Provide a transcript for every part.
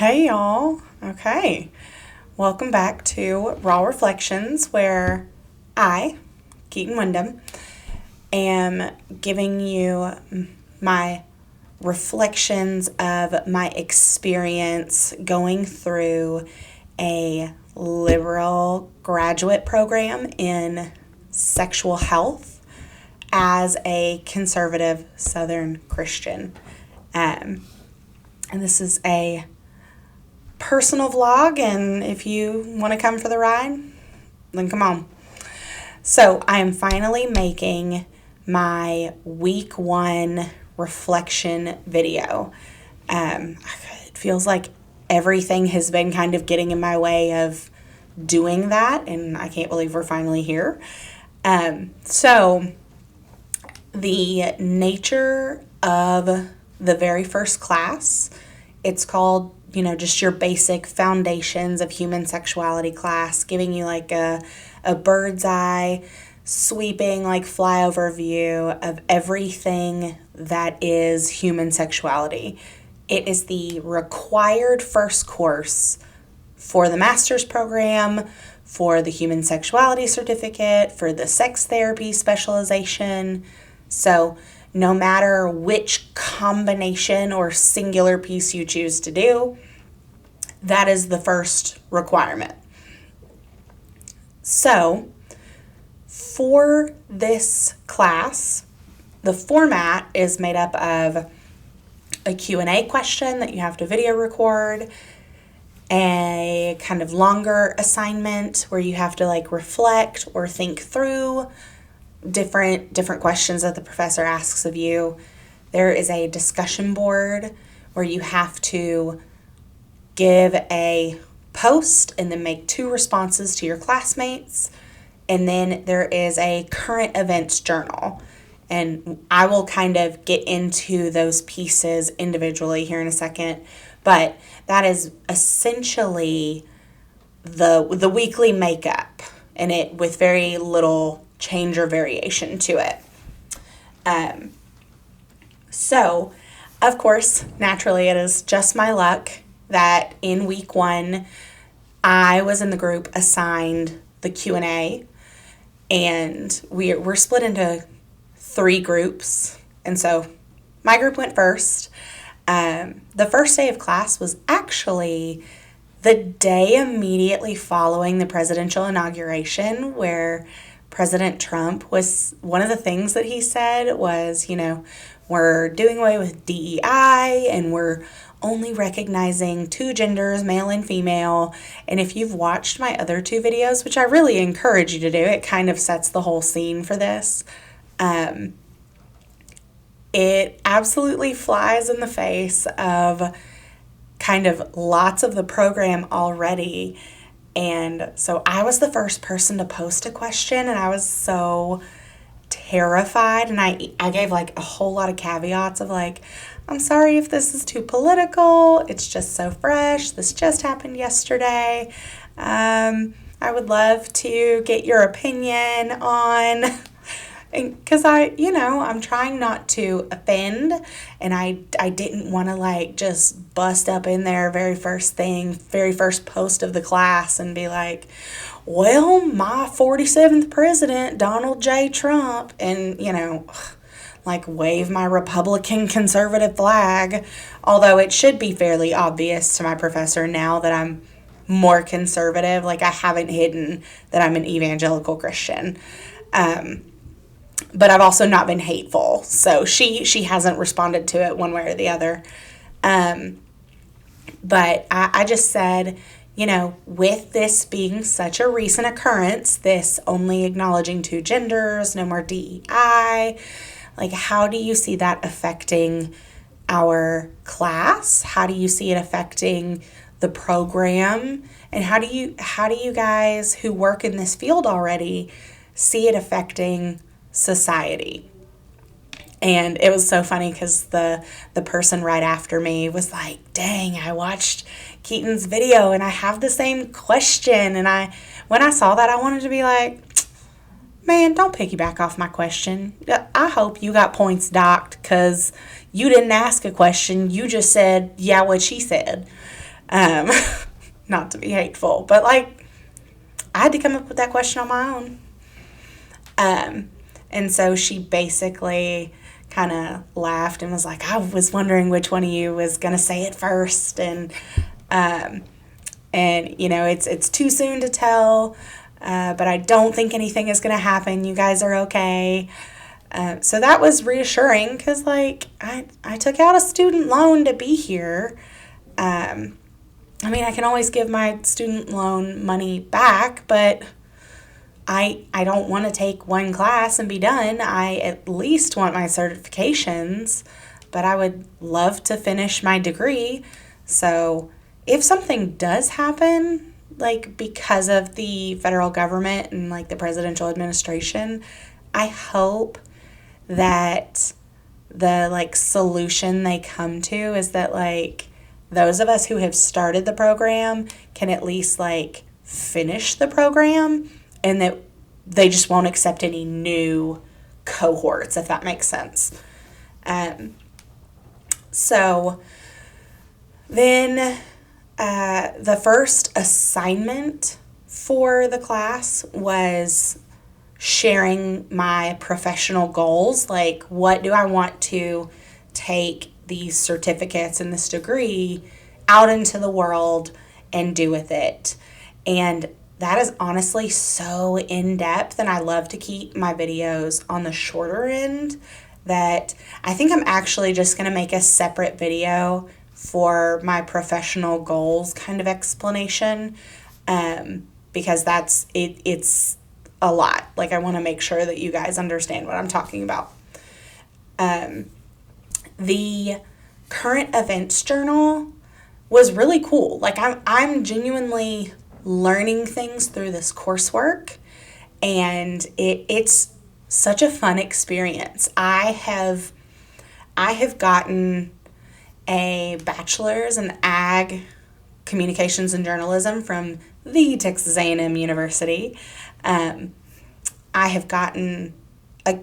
Hey y'all. Okay. Welcome back to Raw Reflections, where I, Keaton Wyndham, am giving you my reflections of my experience going through a liberal graduate program in sexual health as a conservative Southern Christian. And this is a personal vlog, and if you want to come for the ride, then come on. So I am finally making my week 1 reflection video. It feels like everything has been kind of getting in my way of doing that, and I can't believe we're finally here. So the nature of the very first class, it's called, just your basic foundations of human sexuality class, giving you like a bird's eye, sweeping like flyover view of everything that is human sexuality. It is the required first course for the master's program, for the human sexuality certificate, for the sex therapy specialization. So no matter which combination or singular piece you choose to do, that is the first requirement. So, for this class, the format is made up of a Q&A question that you have to video record, a kind of longer assignment where you have to reflect or think through different questions that the professor asks of you. There is a discussion board where you have to give a post and then make 2 responses to your classmates. And then there is a current events journal. And I will kind of get into those pieces individually here in a second. But that is essentially the weekly makeup, and it with very little change or variation to it. So, of course, naturally, it is just my luck that in week 1, I was in the group assigned the Q&A, and we're split into 3 groups. And so my group went first. The first day of class was actually the day immediately following the presidential inauguration, where President Trump was, one of the things that he said was, we're doing away with DEI and we're only recognizing 2 genders, male and female. And if you've watched my other 2 videos, which I really encourage you to do, it kind of sets the whole scene for this. It absolutely flies in the face of kind of lots of the program already. And so I was the first person to post a question, and I was so terrified. And I gave a whole lot of caveats of I'm sorry if this is too political. It's just so fresh. This just happened yesterday. I would love to get your opinion on, because I'm trying not to offend, and I didn't want to just bust up in there very first post of the class and be well, my 47th president, Donald J. Trump, and wave my Republican conservative flag, although it should be fairly obvious to my professor now that I'm more conservative. I haven't hidden that I'm an evangelical Christian. But I've also not been hateful, so she hasn't responded to it one way or the other. But I just said, with this being such a recent occurrence, this only acknowledging 2 genders, no more DEI, how do you see that affecting our class? How do you see it affecting the program? And how do you guys who work in this field already see it affecting society? And it was so funny because the person right after me was dang, I watched Keaton's video and I have the same question. And when I saw that, I wanted to be man, don't piggyback off my question. I hope you got points docked because you didn't ask a question. You just said, yeah, what she said. Um, not to be hateful, but like, I had to come up with that question on my own. And so she basically kind of laughed and was like, I was wondering which one of you was going to say it first. And you know, it's too soon to tell, but I don't think anything is going to happen. You guys are okay. So that was reassuring because, like, I took out a student loan to be here. I mean, I can always give my student loan money back, but I don't want to take one class and be done. I at least want my certifications, but I would love to finish my degree. So if something does happen, like because of the federal government and like the presidential administration, I hope that the like solution they come to is that like those of us who have started the program can at least like finish the program, and that they just won't accept any new cohorts, if that makes sense. So then the first assignment for the class was sharing my professional goals. Like, what do I want to take these certificates and this degree out into the world and do with it? And that is honestly so in-depth, and I love to keep my videos on the shorter end, that I think I'm actually just going to make a separate video for my professional goals kind of explanation, because that's it. It's a lot. Like, I want to make sure that you guys understand what I'm talking about. The current events journal was really cool. Like, I'm genuinely learning things through this coursework, and it's such a fun experience. I have gotten a bachelor's in ag communications and journalism from the Texas A&M University. I have gotten a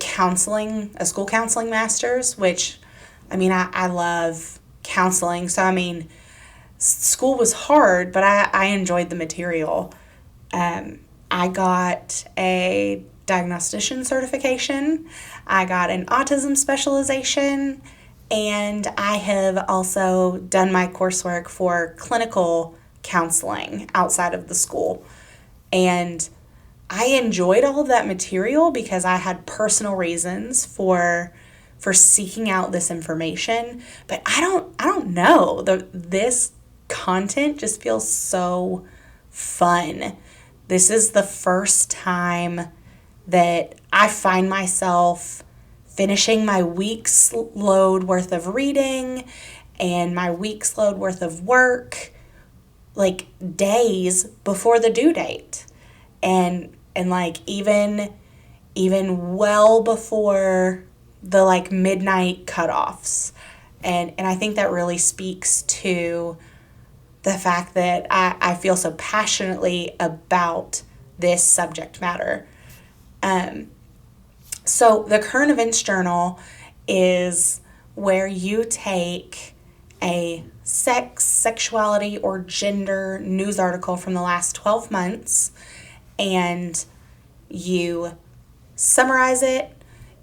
school counseling master's, which, I mean, I love counseling. So, I mean, school was hard, but I enjoyed the material. I got a diagnostician certification. I got an autism specialization, and I have also done my coursework for clinical counseling outside of the school. And I enjoyed all of that material because I had personal reasons for seeking out this information. But I don't know. This content just feels so fun. This is the first time that I find myself finishing my week's load worth of reading and my week's load worth of work like days before the due date, and like even well before the like midnight cutoffs. And I think that really speaks to the fact that I feel so passionately about this subject matter. So the current events journal is where you take a sex, sexuality, or gender news article from the last 12 months and you summarize it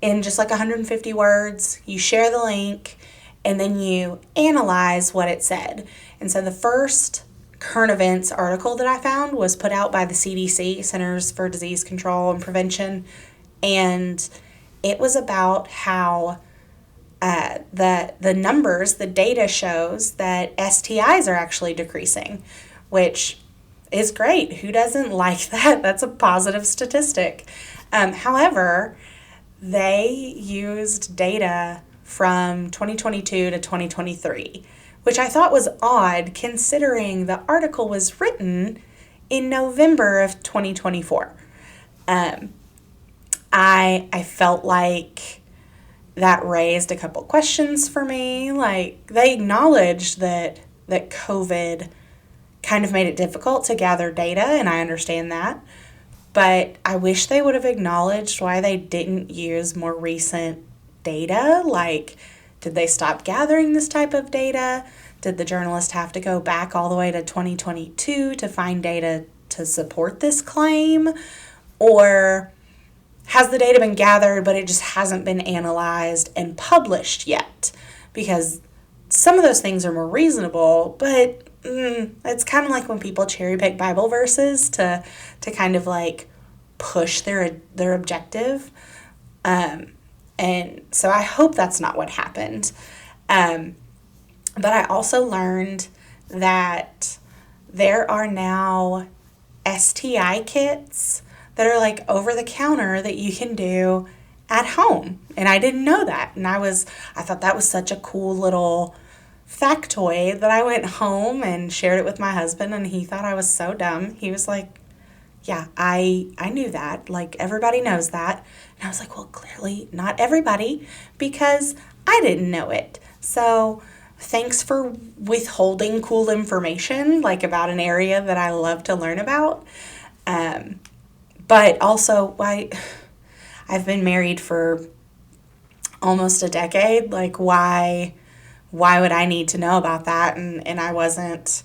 in just like 150 words, you share the link, and then you analyze what it said. And so the first current events article that I found was put out by the CDC, Centers for Disease Control and Prevention, and it was about how the numbers, the data shows that STIs are actually decreasing, which is great. Who doesn't like that? That's a positive statistic. However, they used data from 2022 to 2023, which I thought was odd considering the article was written in November of 2024. I felt like that raised a couple questions for me. Like, they acknowledged that COVID kind of made it difficult to gather data, and I understand that. But I wish they would have acknowledged why they didn't use more recent data. Like, did they stop gathering this type of data? Did the journalist have to go back all the way to 2022 to find data to support this claim? Or has the data been gathered, but it just hasn't been analyzed and published yet? Because some of those things are more reasonable, but it's kind of like when people cherry pick Bible verses to kind of like push their objective. And so I hope that's not what happened. But I also learned that there are now STI kits that are like over the counter that you can do at home. And I didn't know that. And I thought that was such a cool little factoid that I went home and shared it with my husband, and he thought I was so dumb. He was like, yeah, I knew that. Like, everybody knows that. And I was like, well, clearly not everybody, because I didn't know it. So thanks for withholding cool information, like about an area that I love to learn about. But also, I've been married for almost a decade. Like, why would I need to know about that? And I wasn't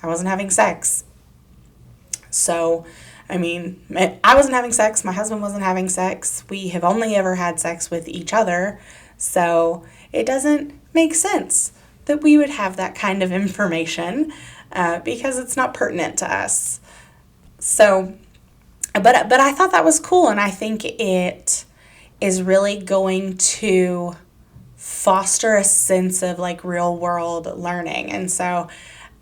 having sex. So, I mean, I wasn't having sex. My husband wasn't having sex. We have only ever had sex with each other. So it doesn't make sense that we would have that kind of information because it's not pertinent to us. So, but I thought that was cool, and I think it is really going to foster a sense of like real world learning. And so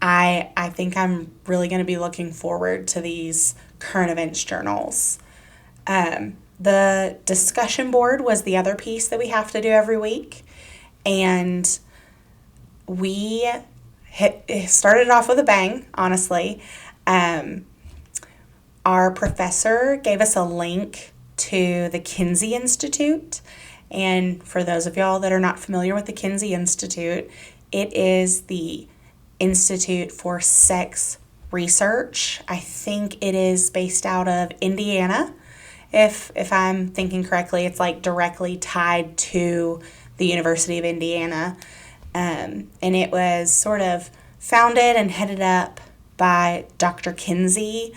I think I'm really going to be looking forward to these current events journals. The discussion board was the other piece that we have to do every week. And we started off with a bang, honestly. Our professor gave us a link to the Kinsey Institute. And for those of y'all that are not familiar with the Kinsey Institute, it is the Institute for Sex Research. I think it is based out of Indiana. If I'm thinking correctly, it's like directly tied to the University of Indiana. And it was sort of founded and headed up by Dr. Kinsey,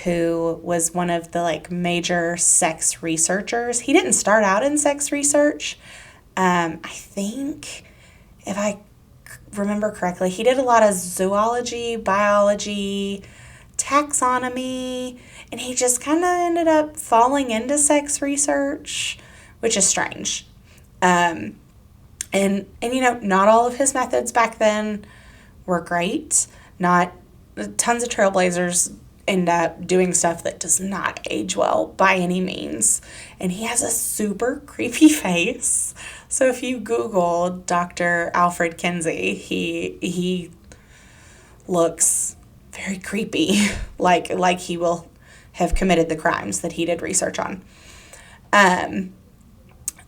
who was one of the like major sex researchers. He didn't start out in sex research. I think, if I remember correctly, he did a lot of zoology, biology, taxonomy, and he just kind of ended up falling into sex research, which is strange. And you know, not all of his methods back then were great. Not tons of trailblazers end up doing stuff that does not age well by any means. And he has a super creepy face. So if you Google Dr. Alfred Kinsey, he looks very creepy, like he will have committed the crimes that he did research on.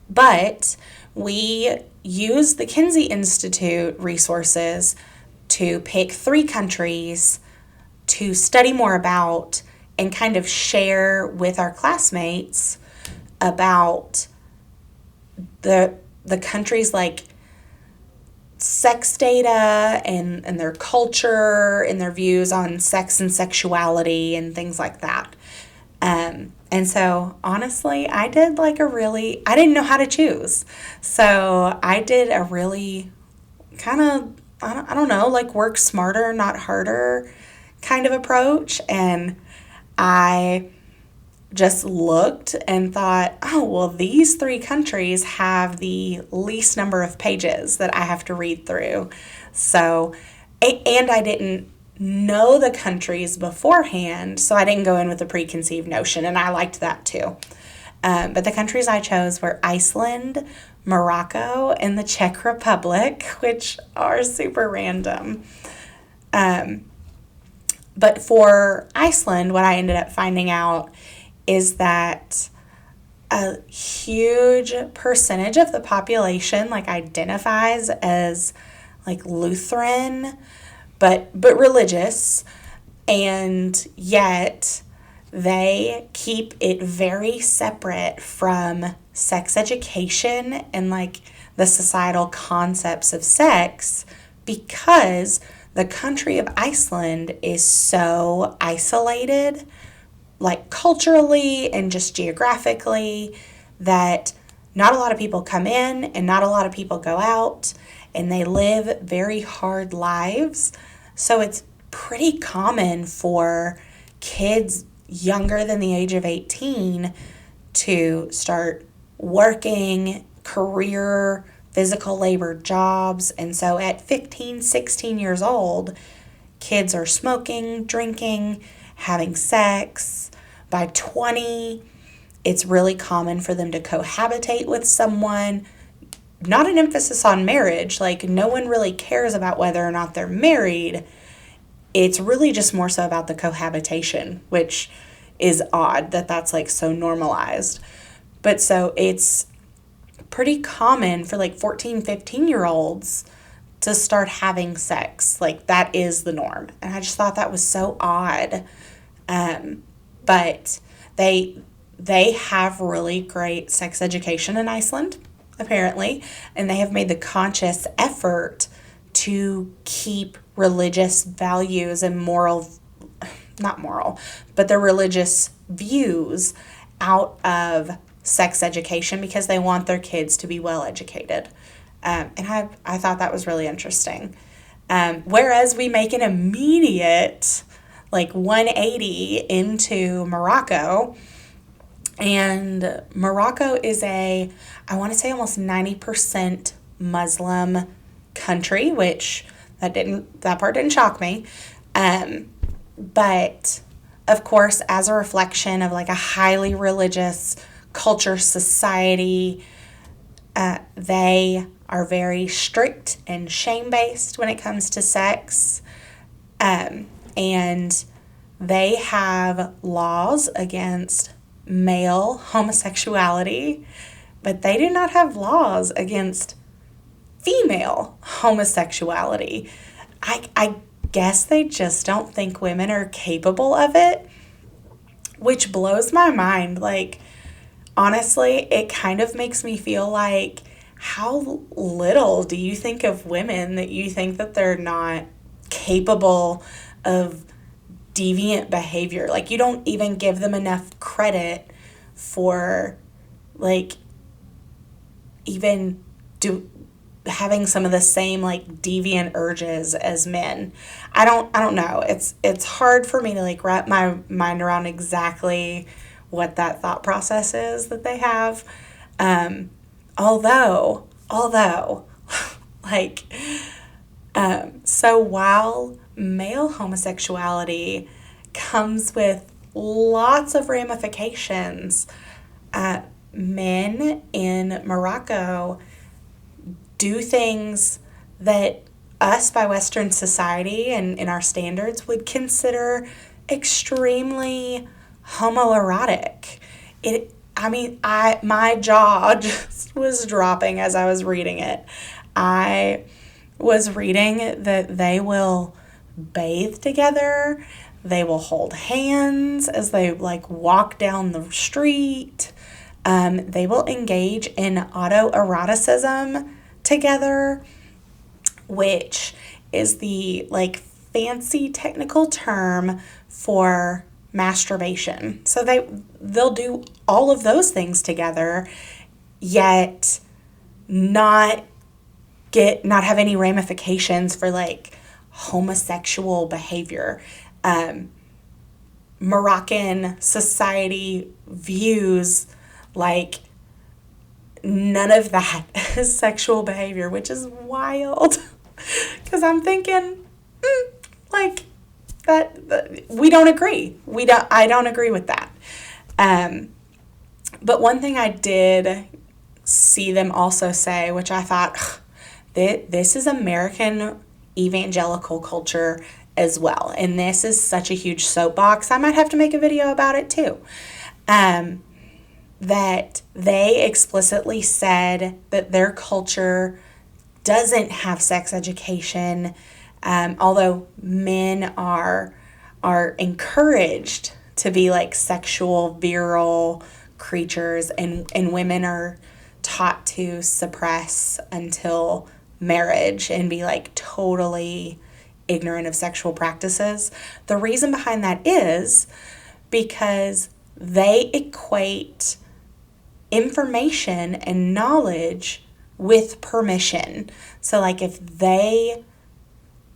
But we use the Kinsey Institute resources to pick 3 countries to study more about and kind of share with our classmates about the countries' like sex data and their culture and their views on sex and sexuality and things like that. And so honestly, I did I didn't know how to choose. So I did a really kind of, I don't know, like work smarter, not harder kind of approach. And I just looked and thought, oh, well, these 3 countries have the least number of pages that I have to read through. So, and I didn't know the countries beforehand, so I didn't go in with a preconceived notion, and I liked that too. But the countries I chose were Iceland, Morocco, and the Czech Republic, which are super random. But for Iceland, what I ended up finding out is that a huge percentage of the population identifies as Lutheran, but religious, and yet they keep it very separate from sex education and the societal concepts of sex because the country of Iceland is so isolated, like culturally and just geographically, that not a lot of people come in and not a lot of people go out, and they live very hard lives. So it's pretty common for kids younger than the age of 18 to start working career physical labor jobs. And so at 15, 16 years old, kids are smoking, drinking, having sex. By 20, it's really common for them to cohabitate with someone. Not an emphasis on marriage, like no one really cares about whether or not they're married. It's really just more so about the cohabitation, which is odd that that's like so normalized. But so it's pretty common for like 14, 15-year-olds to start having sex. Like that is the norm. And I just thought that was so odd. But they have really great sex education in Iceland, apparently, and they have made the conscious effort to keep religious values and but their religious views out of sex education because they want their kids to be well educated. And I thought that was really interesting. Whereas we make an immediate like 180 into Morocco. And Morocco is I want to say almost 90% Muslim country, which that part didn't shock me. But of course, as a reflection of like a highly religious culture society, they are very strict and shame-based when it comes to sex. And they have laws against male homosexuality, but they do not have laws against female homosexuality. I guess they just don't think women are capable of it, which blows my mind. Like, honestly, it kind of makes me feel like, how little do you think of women that you think that they're not capable of deviant behavior? Like, you don't even give them enough credit for, like, even having some of the same, like, deviant urges as men. I don't know. It's hard for me to, like, wrap my mind around exactly what that thought process is that they have. Although, like, so while male homosexuality comes with lots of ramifications, men in Morocco do things that us by Western society and in our standards would consider extremely homoerotic. My jaw just was dropping as I was reading it. I was reading that they will bathe together. They will hold hands as they like walk down the street. They will engage in autoeroticism together, which is the like fancy technical term for masturbation. So they'll do all of those things together, yet not have any ramifications for like homosexual behavior. Moroccan society views like none of that as sexual behavior, which is wild. Because I'm thinking, like, that we don't agree. I don't agree with that. But one thing I did see them also say, which I thought, this is American evangelical culture as well. And this is such a huge soapbox. I might have to make a video about it too. That they explicitly said that their culture doesn't have sex education, although men are encouraged to be like sexual, virile creatures, and women are taught to suppress until marriage and be like totally ignorant of sexual practices. The reason behind that is because they equate information and knowledge with permission. So like if they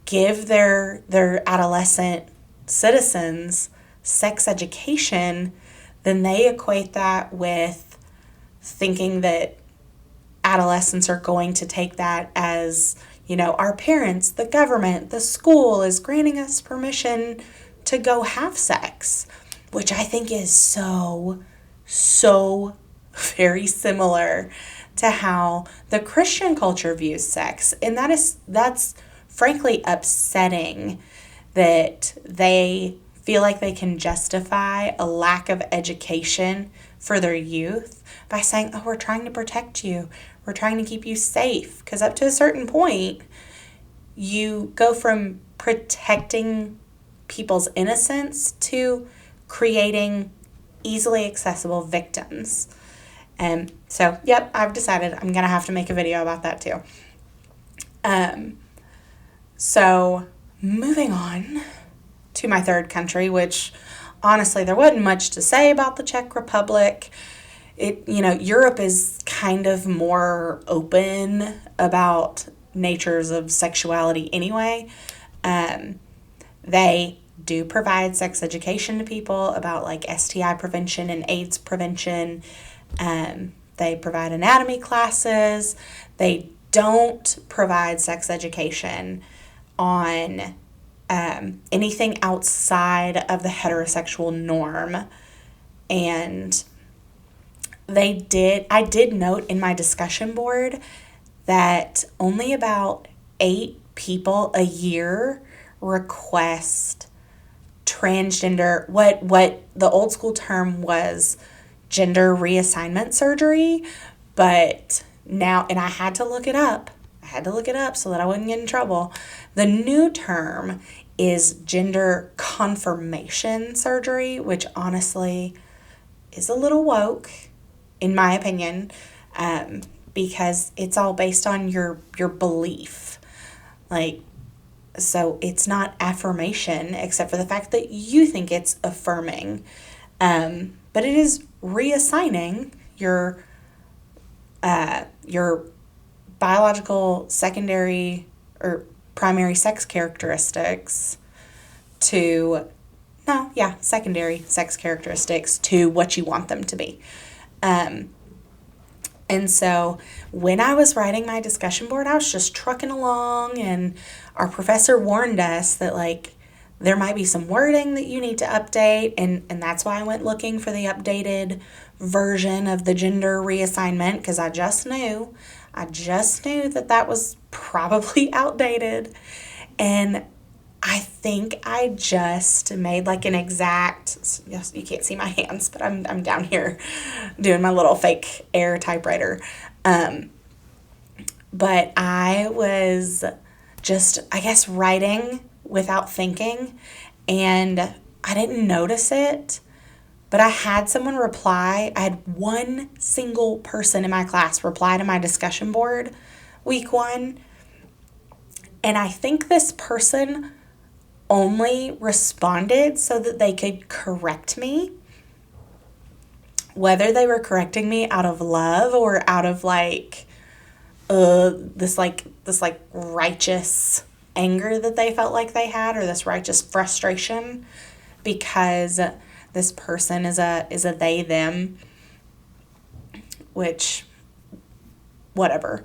give their adolescent citizens sex education, then they equate that with thinking that adolescents are going to take that as, our parents, the government, the school is granting us permission to go have sex, which I think is so very similar to how the Christian culture views sex. And that's frankly upsetting that they feel like they can justify a lack of education for their youth by saying, oh, we're trying to protect you. We're trying to keep you safe. Because up to a certain point, you go from protecting people's innocence to creating easily accessible victims. So, yep, I've decided I'm going to have to make a video about that too. So, moving on to my third country, which honestly, there wasn't much to say about the Czech Republic. Europe is kind of more open about natures of sexuality anyway. They do provide sex education to people about like STI prevention and AIDS prevention. They provide anatomy classes. They don't provide sex education on anything outside of the heterosexual norm. And I did note in my discussion board that only about 8 people a year request transgender, what the old school term was gender reassignment surgery, but now, and I had to look it up so that I wouldn't get in trouble. The new term is gender confirmation surgery, which honestly is a little woke, in my opinion, because it's all based on your belief. So it's not affirmation, except for the fact that you think it's affirming. But it is reassigning your biological secondary or primary sex characteristics secondary sex characteristics to what you want them to be. And so when I was writing my discussion board, I was just trucking along, and our professor warned us that there might be some wording that you need to update, and that's why I went looking for the updated version of the gender reassignment, because I just knew that was probably outdated. And I think I just made an exact, yes, you can't see my hands, but I'm down here doing my little fake air typewriter. But I was just, I guess, writing without thinking, and I didn't notice it, but I had someone reply. I had one single person in my class reply to my discussion board week 1, and I think this person only responded so that they could correct me. Whether they were correcting me out of love or out of this righteous anger that they felt like they had, or this righteous frustration because this person is a they them, which whatever.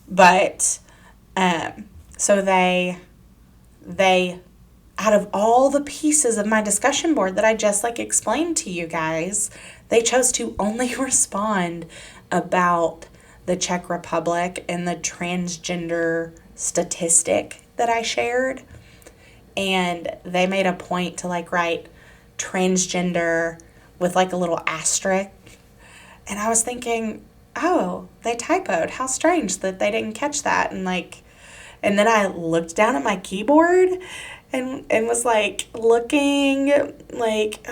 But so they out of all the pieces of my discussion board that I just explained to you guys, they chose to only respond about the Czech Republic and the transgender statistic that I shared. And they made a point to write transgender with a little asterisk. And I was thinking, oh, they typoed. How strange that they didn't catch that. And then I looked down at my keyboard and was looking the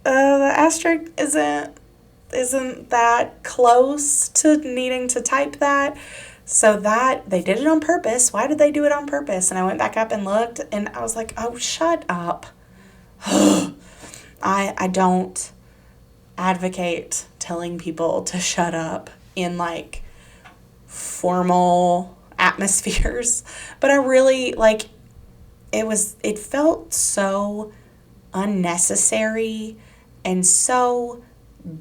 asterisk isn't that close to needing to type that. So that, they did it on purpose. Why did they do it on purpose? And I went back up and looked, and I was like, oh, shut up. I don't advocate telling people to shut up in like formal atmospheres, but I really like it felt so unnecessary and so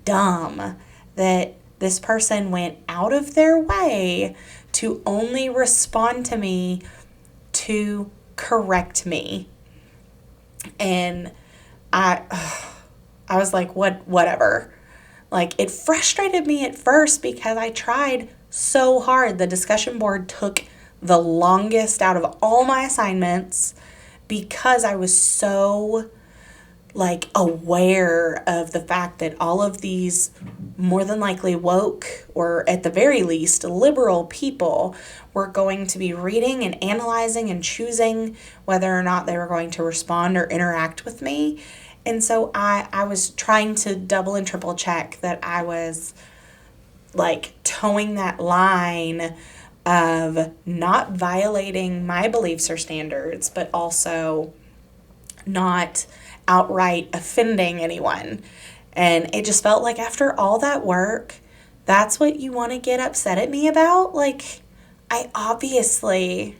dumb that this person went out of their way to only respond to me to correct me. And I was like, whatever. Like, it frustrated me at first because I tried so hard. The discussion board took the longest out of all my assignments because I was so like aware of the fact that all of these more than likely woke, or at the very least liberal people, were going to be reading and analyzing and choosing whether or not they were going to respond or interact with me. And so I was trying to double and triple check that I was like towing that line of not violating my beliefs or standards, but also not outright offending anyone. And it just felt like after all that work, that's what you want to get upset at me about? Like, I obviously,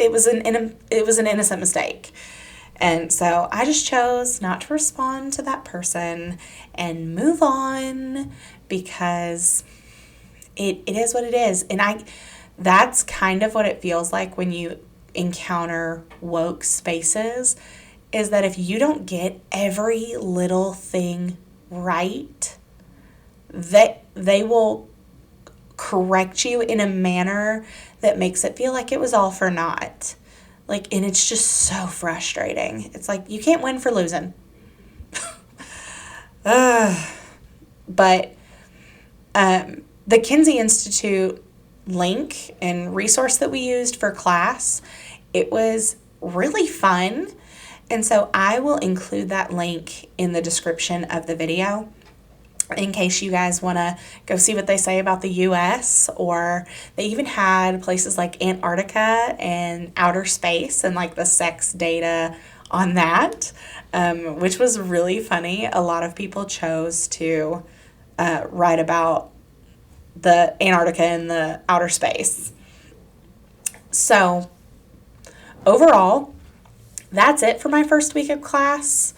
it was an innocent mistake. And so I just chose not to respond to that person and move on, because it is what it is. And that's kind of what it feels like when you encounter woke spaces, is that if you don't get every little thing right, that they will correct you in a manner that makes it feel like it was all for naught. Like, and it's just so frustrating. It's like, you can't win for losing. But the Kinsey Institute link and resource that we used for class, it was really fun. And so I will include that link in the description of the video in case you guys want to go see what they say about the U.S. Or they even had places like Antarctica and outer space and like the sex data on that, which was really funny. A lot of people chose to write about the Antarctica and the outer space. So overall, that's it for my first week of class.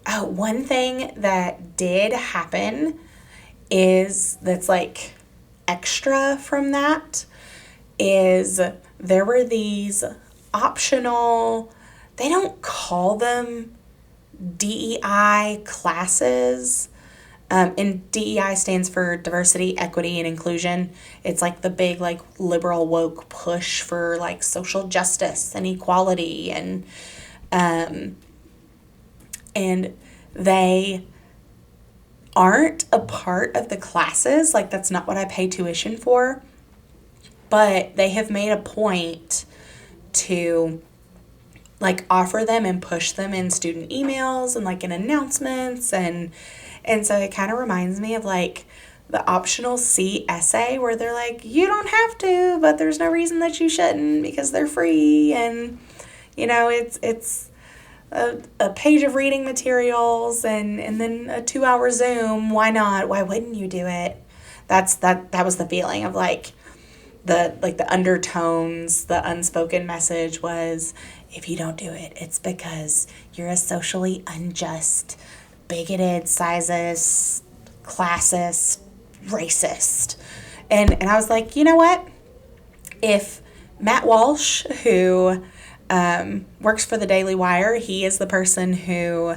One thing that did happen that's like extra from that is there were these optional, they don't call them DEI classes. And DEI stands for diversity, equity, and inclusion. It's like the big like liberal woke push for like social justice and equality, and they aren't a part of the classes. Like, that's not what I pay tuition for. But they have made a point to like offer them and push them in student emails and like in announcements, and so it kind of reminds me of like the optional C essay where they're like, you don't have to, but there's no reason that you shouldn't because they're free. And, you know, it's a page of reading materials and then a 2-hour Zoom. Why not? Why wouldn't you do it? That was the feeling of like the undertones, the unspoken message was, if you don't do it, it's because you're a socially unjust, bigoted, sizist, classist, racist. And I was like, you know what? If Matt Walsh, who works for the Daily Wire, he is the person who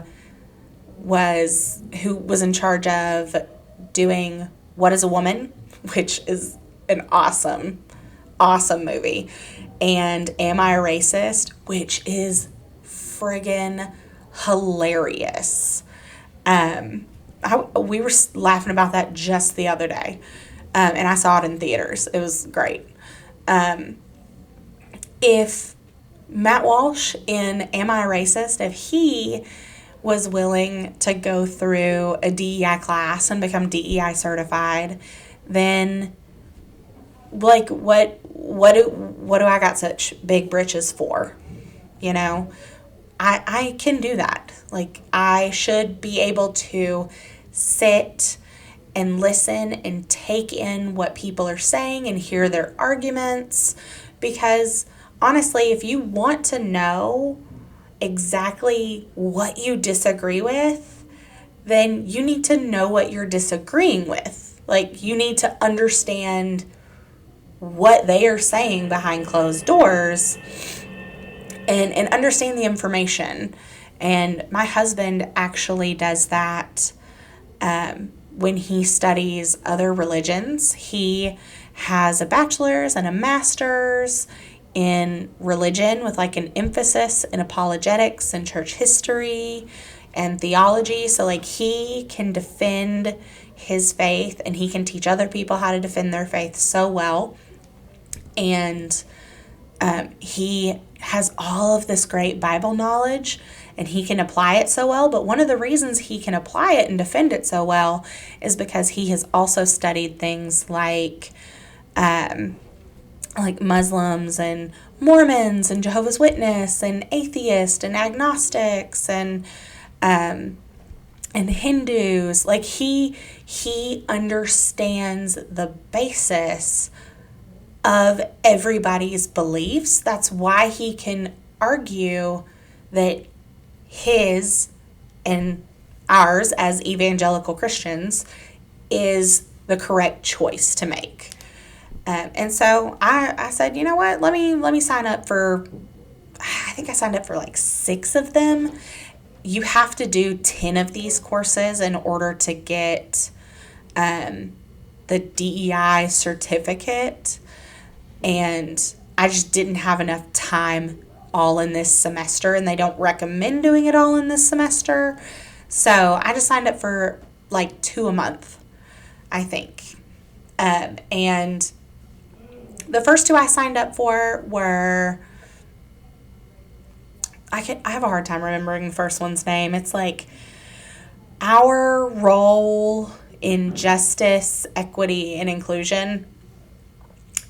was in charge of doing What is a Woman, which is an awesome movie, and Am I a Racist, which is friggin' hilarious. We were laughing about that just the other day, and I saw it in theaters. It was great. If Matt Walsh in Am I a Racist, if he was willing to go through a DEI class and become DEI certified, then like, what do I got such big britches for? You know, I can do that. Like, I should be able to sit and listen and take in what people are saying and hear their arguments, because honestly, if you want to know exactly what you disagree with, then you need to know what you're disagreeing with. Like, you need to understand what they are saying behind closed doors, and understand the information. And my husband actually does that when he studies other religions. He has a bachelor's and a master's in religion with like an emphasis in apologetics and church history and theology. So like, he can defend his faith and he can teach other people how to defend their faith so well. And he has all of this great Bible knowledge and he can apply it so well. But one of the reasons he can apply it and defend it so well is because he has also studied things like Muslims and Mormons and Jehovah's Witness and atheists and agnostics and Hindus. Like, he understands the basis of everybody's beliefs. That's why he can argue that his and ours as evangelical Christians is the correct choice to make. And so I said, you know what, let me sign up for, I think I signed up for like 6 of them. You have to do 10 of these courses in order to get the DEI certificate. And I just didn't have enough time all in this semester, and they don't recommend doing it all in this semester. So I just signed up for like 2 a month, I think. And the first 2 I signed up for were, I have a hard time remembering the first one's name. It's like Our Role in Justice, Equity, and Inclusion.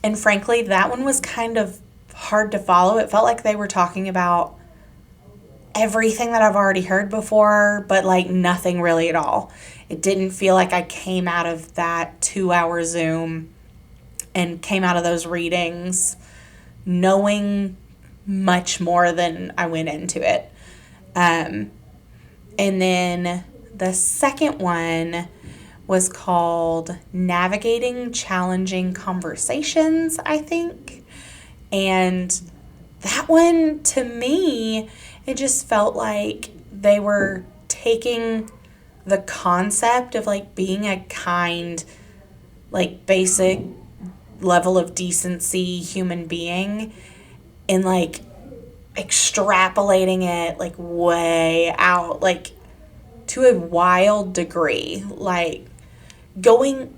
And frankly, that one was kind of hard to follow. It felt like they were talking about everything that I've already heard before, but like nothing really at all. It didn't feel like I came out of that 2-hour Zoom and came out of those readings knowing much more than I went into it. And then the second one was called Navigating Challenging Conversations, I think. And that one, to me, it just felt like they were taking the concept of like being a kind, like basic level of decency human being and like extrapolating it like way out, like to a wild degree, like going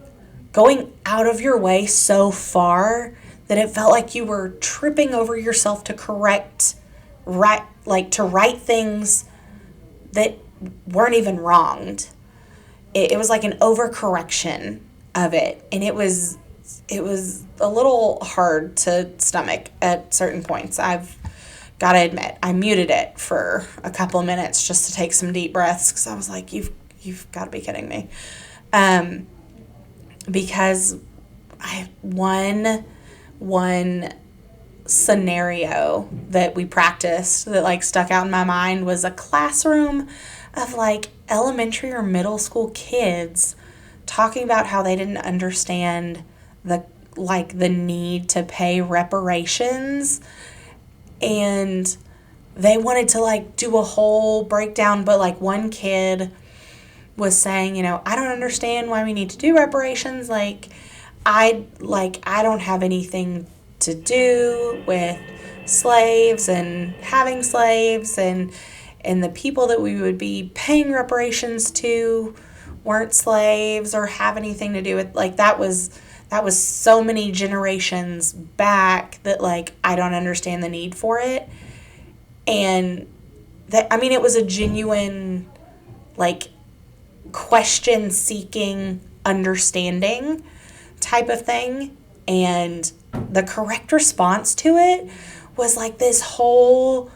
out of your way so far that it felt like you were tripping over yourself to right things that weren't even wronged. It was like an overcorrection of it, and it was a little hard to stomach at certain points. I've got to admit, I muted it for a couple of minutes just to take some deep breaths, because I was like, you've got to be kidding me. Because one scenario that we practiced that like stuck out in my mind was a classroom of like elementary or middle school kids talking about how they didn't understand the need to pay reparations, and they wanted to like do a whole breakdown, but like one kid was saying, I don't understand why we need to do reparations. I don't have anything to do with slaves and having slaves, and the people that we would be paying reparations to weren't slaves or have anything to do with, like, that was so many generations back that like I don't understand the need for it. And that, I mean, it was a genuine like question seeking understanding type of thing. And the correct response to it was like this whole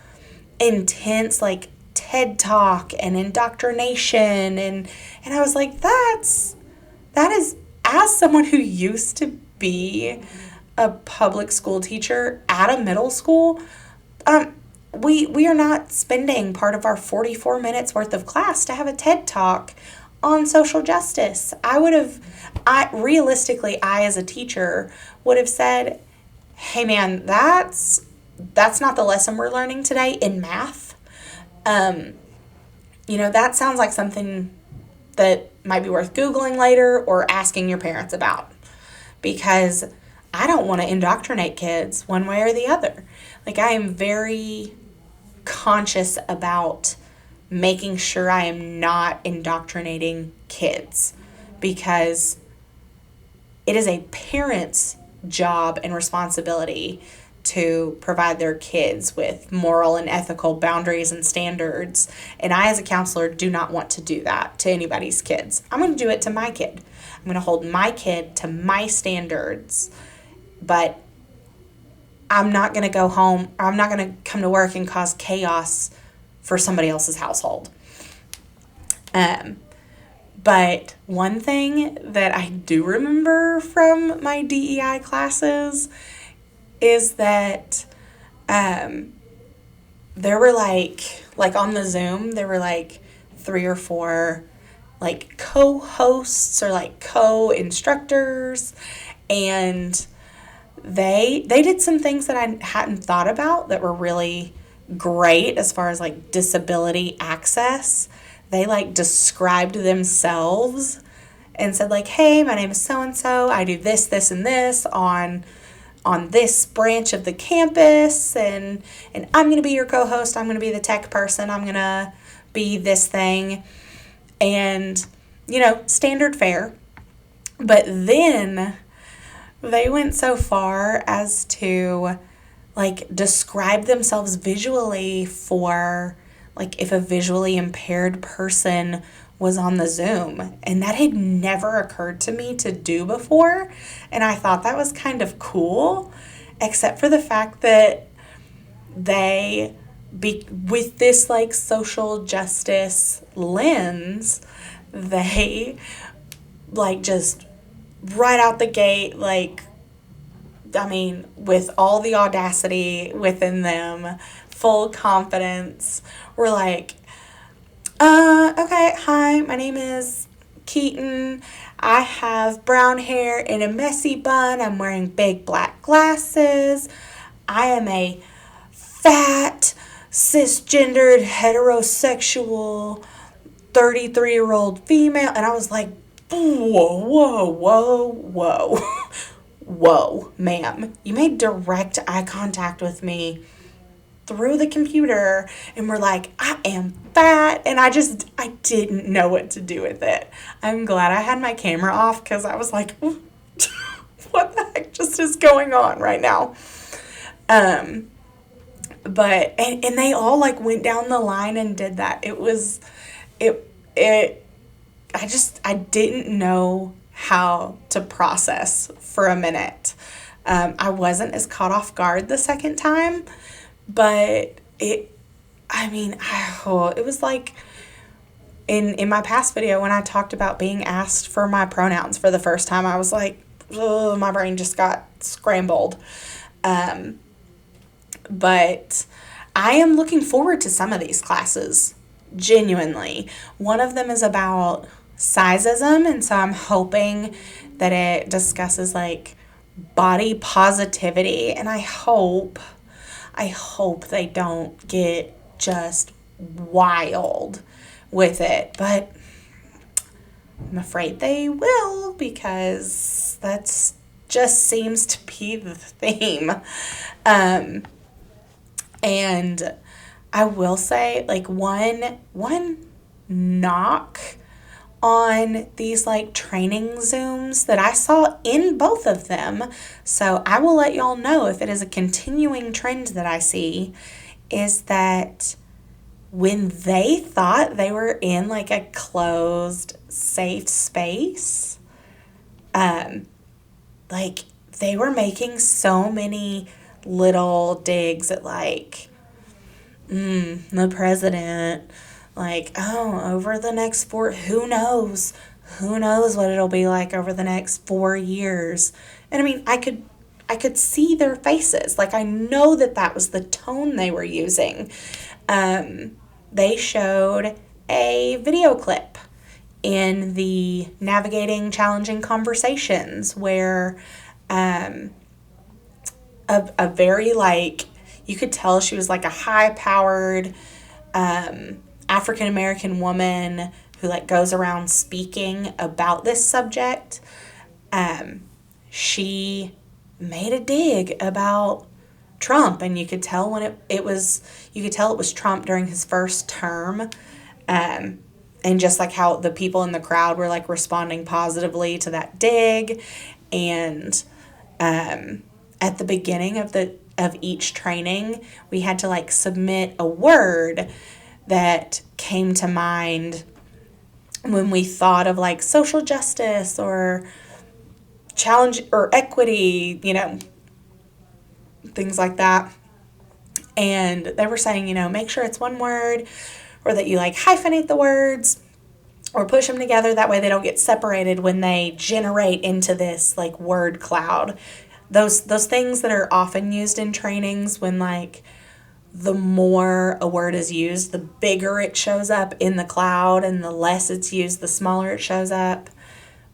intense like TED talk and indoctrination, and I was like, that is, as someone who used to be a public school teacher at a middle school, we are not spending part of our 44 minutes worth of class to have a TED talk on social justice. Realistically, I as a teacher would have said, hey man, that's not the lesson we're learning today in math. That sounds like something that might be worth Googling later or asking your parents about, because I don't want to indoctrinate kids one way or the other. Like, I am very conscious about making sure I am not indoctrinating kids, because it is a parent's job and responsibility to provide their kids with moral and ethical boundaries and standards. And I, as a counselor, do not want to do that to anybody's kids. I'm going to do it to my kid. I'm going to hold my kid to my standards, but I'm not going to go home, or I'm not going to come to work and cause chaos for somebody else's household. But one thing that I do remember from my DEI classes is that there were like on the Zoom, there were like 3 or 4 like co-hosts or like co-instructors, and they did some things that I hadn't thought about that were really great as far as like disability access. They like described themselves and said like, hey, my name is so-and-so. I do this, this, and this on this branch of the campus, and I'm going to be your co-host. I'm going to be the tech person. I'm going to be this thing. And, standard fare. But then they went so far as to like describe themselves visually for like if a visually impaired person was on the Zoom. And that had never occurred to me to do before. And I thought that was kind of cool, except for the fact that with this like social justice lens, they like just right out the gate, like, I mean, with all the audacity within them, full confidence, were like, okay, hi, my name is Keaton. I have brown hair in a messy bun. I'm wearing big black glasses. I am a fat, cisgendered, heterosexual, 33-year-old female. And I was like, whoa. Whoa, ma'am. You made direct eye contact with me through the computer and were like, I am fat. And I didn't know what to do with it. I'm glad I had my camera off, because I was like, what the heck just is going on right now? But, and they all like went down the line and did that. I didn't know how to process for a minute. I wasn't as caught off guard the second time, but it was like in my past video when I talked about being asked for my pronouns for the first time, I was like, oh, my brain just got scrambled. But I am looking forward to some of these classes, genuinely. One of them is about sizeism, and so I'm hoping that it discusses like body positivity, and I hope they don't get just wild with it, but I'm afraid they will, because that's just seems to be the theme. And I will say, like, one knock on these like training Zooms that I saw in both of them, so I will let y'all know if it is a continuing trend that I see, is that when they thought they were in like a closed, safe space, like they were making so many little digs at like, the president, like, oh, over the next who knows? Who knows what it'll be like over the next 4 years? And I mean, I could see their faces. Like, I know that was the tone they were using. They showed a video clip in the Navigating Challenging Conversations where a very, like, you could tell she was like a high-powered African-American woman who, like, goes around speaking about this subject. She made a dig about Trump, and you could tell when it was Trump during his first term, and just like how the people in the crowd were like responding positively to that dig. And at the beginning of each training, we had to like submit a word that came to mind when we thought of like social justice or challenge or equity, things like that. And they were saying, make sure it's one word, or that you like hyphenate the words or push them together. That way they don't get separated when they generate into this like word cloud. Those things that are often used in trainings when like the more a word is used, the bigger it shows up in the cloud, and the less it's used, the smaller it shows up.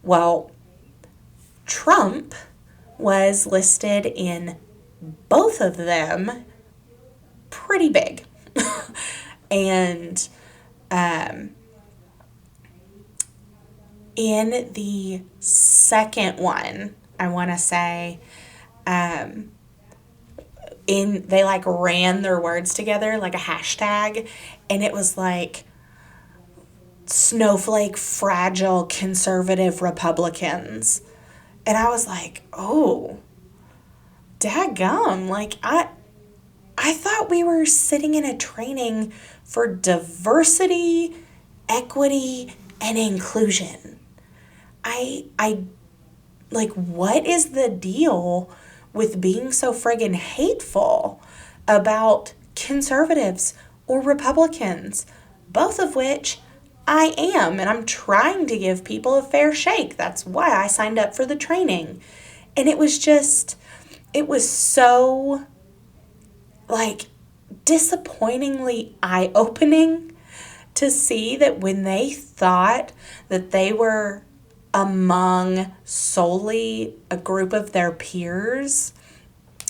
Well, Trump was listed in both of them pretty big. And in the second one, I want to say, they like ran their words together like a hashtag, and it was like snowflake fragile conservative Republicans. And I was like, oh, dadgum, like I thought we were sitting in a training for diversity, equity, and inclusion. I like, what is the deal with being so friggin' hateful about conservatives or Republicans, both of which I am, and I'm trying to give people a fair shake. That's why I signed up for the training. And it was so, like, disappointingly eye-opening to see that when they thought that they were among solely a group of their peers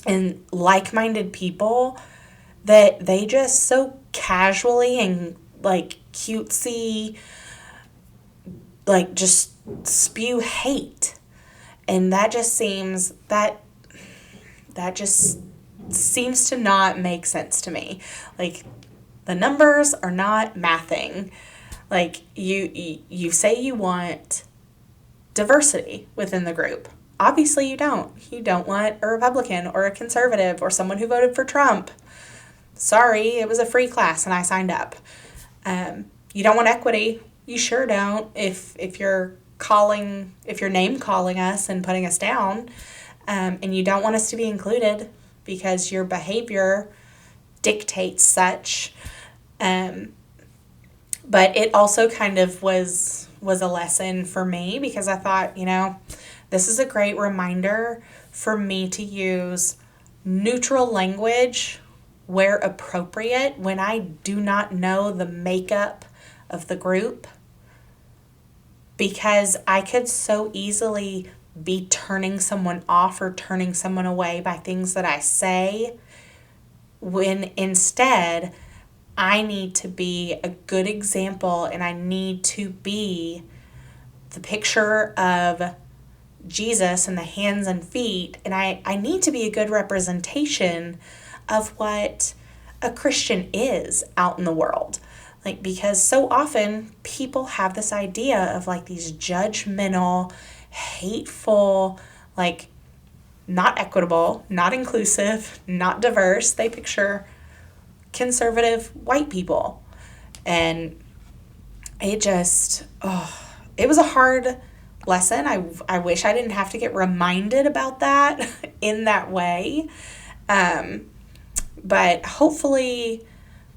and like-minded people, that they just so casually and like cutesy, like just spew hate. And that just seems to not make sense to me. Like, the numbers are not mathing. Like, you say you want diversity within the group. Obviously you don't. You don't want a Republican or a conservative or someone who voted for Trump. Sorry, it was a free class and I signed up. You don't want equity. You sure don't if you're name calling us and putting us down. And you don't want us to be included because your behavior dictates such. But it also kind of was a lesson for me, because I thought, this is a great reminder for me to use neutral language where appropriate when I do not know the makeup of the group, because I could so easily be turning someone off or turning someone away by things that I say, when instead I need to be a good example, and I need to be the picture of Jesus and the hands and feet, and I need to be a good representation of what a Christian is out in the world. Like, because so often people have this idea of like these judgmental, hateful, like not equitable, not inclusive, not diverse. They picture conservative white people. And it just, it was a hard lesson. I wish I didn't have to get reminded about that in that way. But hopefully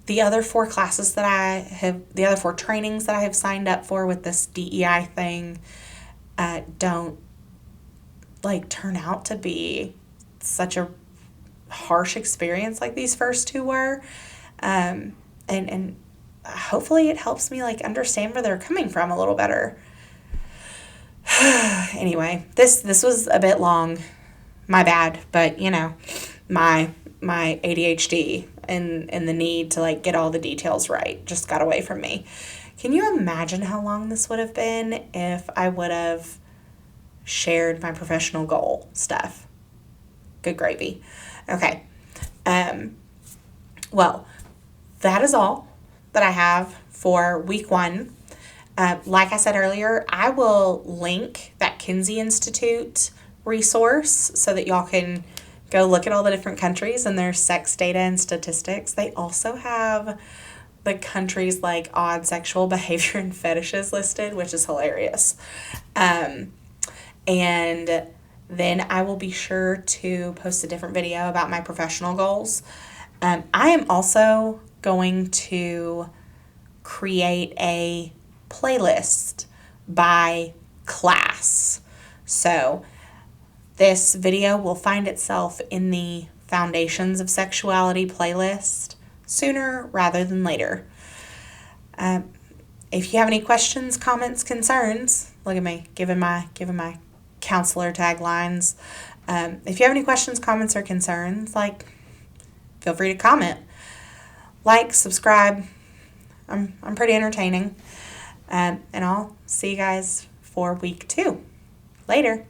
the other 4 classes that the other 4 trainings that I have signed up for with this DEI thing, don't turn out to be such a harsh experience like these first 2 were. And hopefully it helps me understand where they're coming from a little better. Anyway, this was a bit long. My bad, but my ADHD and the need to get all the details right just got away from me. Can you imagine how long this would have been if I would have shared my professional goal stuff? Good gravy. Okay. Well, that is all that I have for week 1. Like I said earlier, I will link that Kinsey Institute resource so that y'all can go look at all the different countries and their sex data and statistics. They also have the countries odd sexual behavior and fetishes listed, which is hilarious. And then I will be sure to post a different video about my professional goals. I am also going to create a playlist by class. So this video will find itself in the Foundations of Sexuality playlist sooner rather than later. If you have any questions, comments, concerns, look at me giving my counselor taglines. If you have any questions, comments, or concerns, feel free to comment. Subscribe. I'm pretty entertaining. And I'll see you guys for week 2. Later.